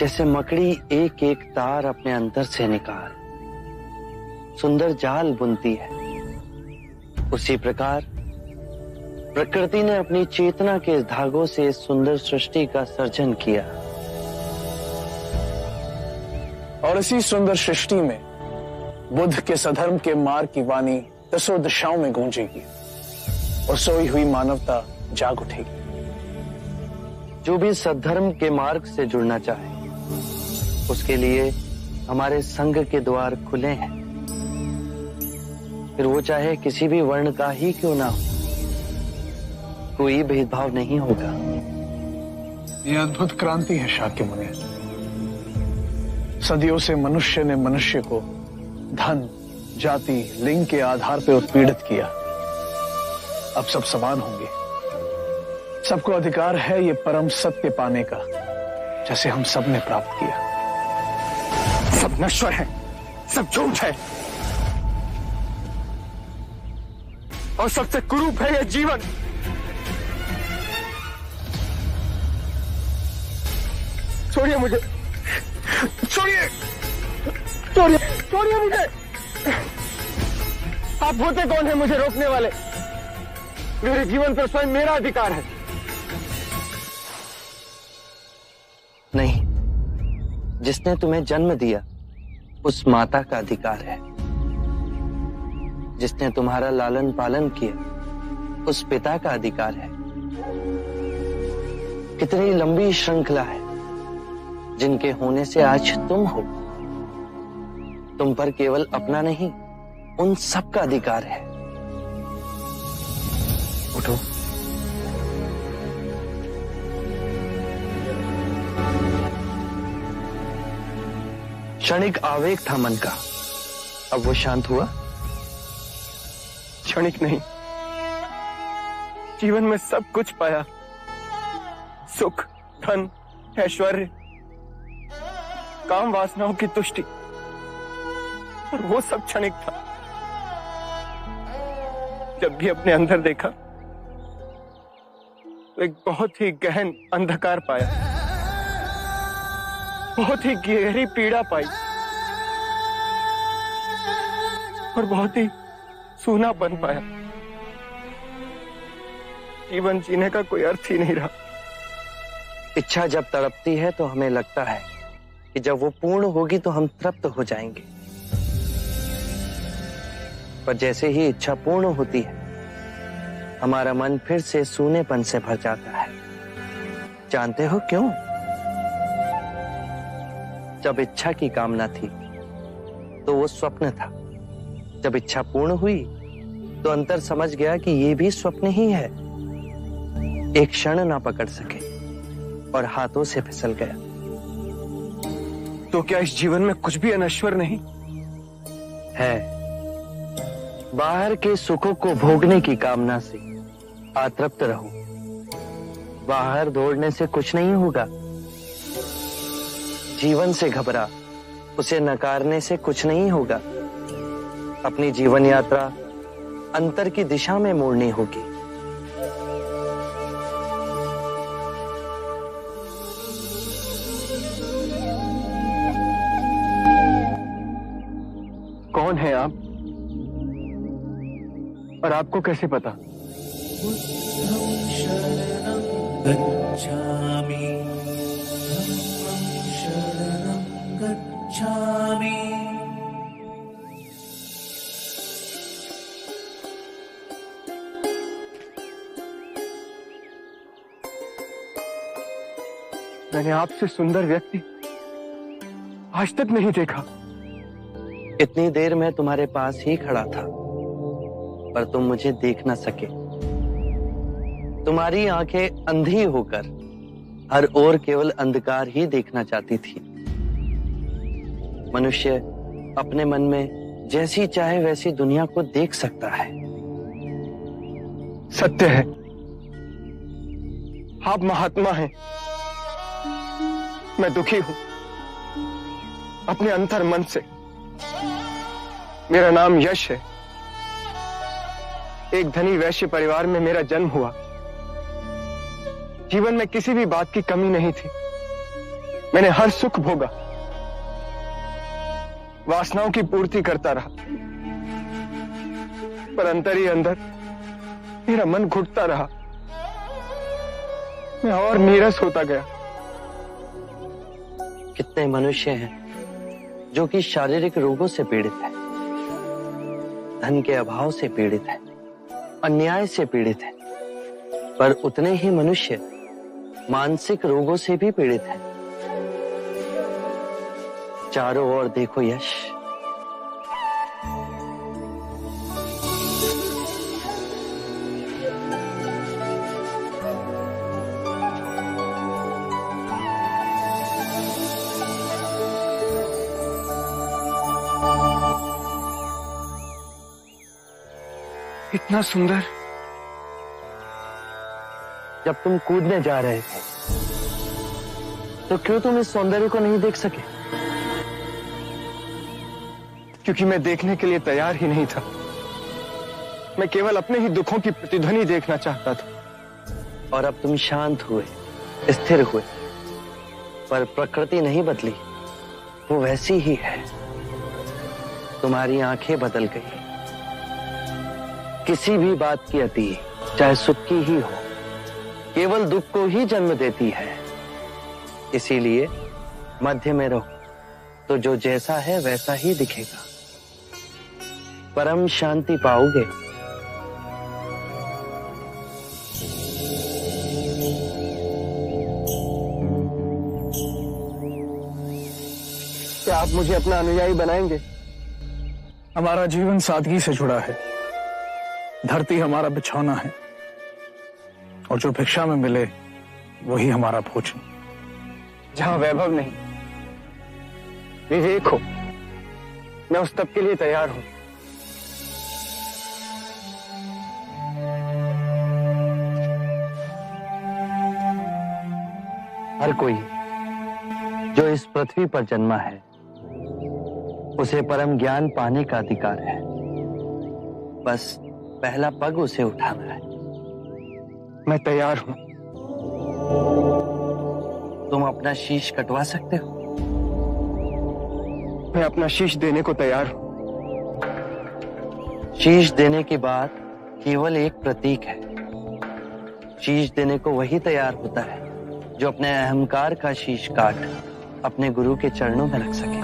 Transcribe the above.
जैसे मकड़ी एक एक तार अपने अंतर से निकाल सुंदर जाल बुनती है, उसी प्रकार प्रकृति ने अपनी चेतना के धागों से इस सुंदर सृष्टि का सर्जन किया। और इसी सुंदर सृष्टि में बुद्ध के सधर्म के मार्ग की वाणी दसों दिशाओं में गूंजेगी और सोई हुई मानवता जाग उठेगी। जो भी सद्धर्म के मार्ग से जुड़ना चाहे उसके लिए हमारे संघ के द्वार खुले हैं, फिर वो चाहे किसी भी वर्ण का ही क्यों ना हो, कोई भेदभाव नहीं होगा। यह अद्भुत क्रांति है शाक्य मुनि। सदियों से मनुष्य ने मनुष्य को धन, जाति, लिंग के आधार पर उत्पीड़ित किया। अब सब समान होंगे। सबको अधिकार है ये परम सत्य पाने का, जैसे हम सब ने प्राप्त किया। सब नश्वर है, सब झूठ है और सबसे कुरूप है यह जीवन। छोड़िए मुझे, छोड़िए, छोड़िए, छोड़िए मुझे। आप होते कौन है मुझे रोकने वाले? मेरे जीवन पर स्वयं मेरा अधिकार है। नहीं, जिसने तुम्हें जन्म दिया उस माता का अधिकार है। जिसने तुम्हारा लालन पालन किया उस पिता का अधिकार है। कितनी लंबी श्रृंखला है जिनके होने से आज तुम हो। तुम पर केवल अपना नहीं, उन सब का अधिकार है। उठो। क्षणिक आवेग था मन का, अब वो शांत हुआ? क्षणिक नहीं, जीवन में सब कुछ पाया। सुख, धन, ऐश्वर्य, काम वासनाओं की तुष्टि, और वो सब क्षणिक था। जब भी अपने अंदर देखा तो एक बहुत ही गहन अंधकार पाया, बहुत ही गहरी पीड़ा पाई और बहुत ही सूना बन पाया। जीवन जीने का कोई अर्थ ही नहीं रहा। इच्छा जब तड़पती है तो हमें लगता है कि जब वो पूर्ण होगी तो हम तृप्त हो जाएंगे, पर जैसे ही इच्छा पूर्ण होती है हमारा मन फिर से सूनेपन से भर जाता है। जानते हो क्यों? जब इच्छा की कामना थी तो वो स्वप्न था। जब इच्छा पूर्ण हुई तो अंतर समझ गया कि ये भी स्वप्न ही है। एक क्षण ना पकड़ सके और हाथों से फिसल गया। तो क्या इस जीवन में कुछ भी अनश्वर नहीं है? बाहर के सुखों को भोगने की कामना से अतृप्त रहो। बाहर दौड़ने से कुछ नहीं होगा। जीवन से घबरा, उसे नकारने से कुछ नहीं होगा। अपनी जीवन यात्रा अंतर की दिशा में मोड़नी होगी। कौन है आप और आपको कैसे पता? मैंने आपसे सुंदर व्यक्ति आज तक नहीं देखा। इतनी देर में तुम्हारे पास ही खड़ा था, पर तुम मुझे देख न सके। तुम्हारी आंखें अंधी होकर हर ओर केवल अंधकार ही देखना चाहती थी। मनुष्य अपने मन में जैसी चाहे वैसी दुनिया को देख सकता है। सत्य है, आप महात्मा हैं। मैं दुखी हूं अपने अंतर मन से। मेरा नाम यश है। एक धनी वैश्य परिवार में मेरा जन्म हुआ। जीवन में किसी भी बात की कमी नहीं थी। मैंने हर सुख भोगा, वासनाओं की पूर्ति करता रहा, पर अंदर ही अंदर मेरा मन घुटता रहा। मैं और नीरस होता गया। कितने मनुष्य हैं जो कि शारीरिक रोगों से पीड़ित है, धन के अभाव से पीड़ित है, अन्याय से पीड़ित है, पर उतने ही मनुष्य मानसिक रोगों से भी पीड़ित है। चारों ओर देखो यश, इतना सुंदर। जब तुम कूदने जा रहे थे तो क्यों तुम इस सौंदर्य को नहीं देख सके? क्योंकि मैं देखने के लिए तैयार ही नहीं था। मैं केवल अपने ही दुखों की प्रतिध्वनि देखना चाहता था। और अब तुम शांत हुए, स्थिर हुए, पर प्रकृति नहीं बदली, वो वैसी ही है। तुम्हारी आंखें बदल गई। किसी भी बात की अति, चाहे सुख की ही हो, केवल दुख को ही जन्म देती है। इसीलिए मध्य में रहो, तो जो जैसा है वैसा ही दिखेगा। परम शांति पाओगे। क्या आप मुझे अपना अनुयायी बनाएंगे? हमारा जीवन सादगी से जुड़ा है। धरती हमारा बिछौना है और जो भिक्षा में मिले वही हमारा भोजन। जहां वैभव नहीं, विवेक हो, मैं उस तप के लिए तैयार हूं। हर कोई जो इस पृथ्वी पर जन्मा है उसे परम ज्ञान पाने का अधिकार है। बस पहला पग उसे उठाना है। मैं तैयार हूं। तुम अपना शीश कटवा सकते हो। मैं अपना शीश देने को तैयार हूं। शीश देने की बात केवल एक प्रतीक है। शीश देने को वही तैयार होता है जो अपने अहंकार का शीश काट अपने गुरु के चरणों में रख सके।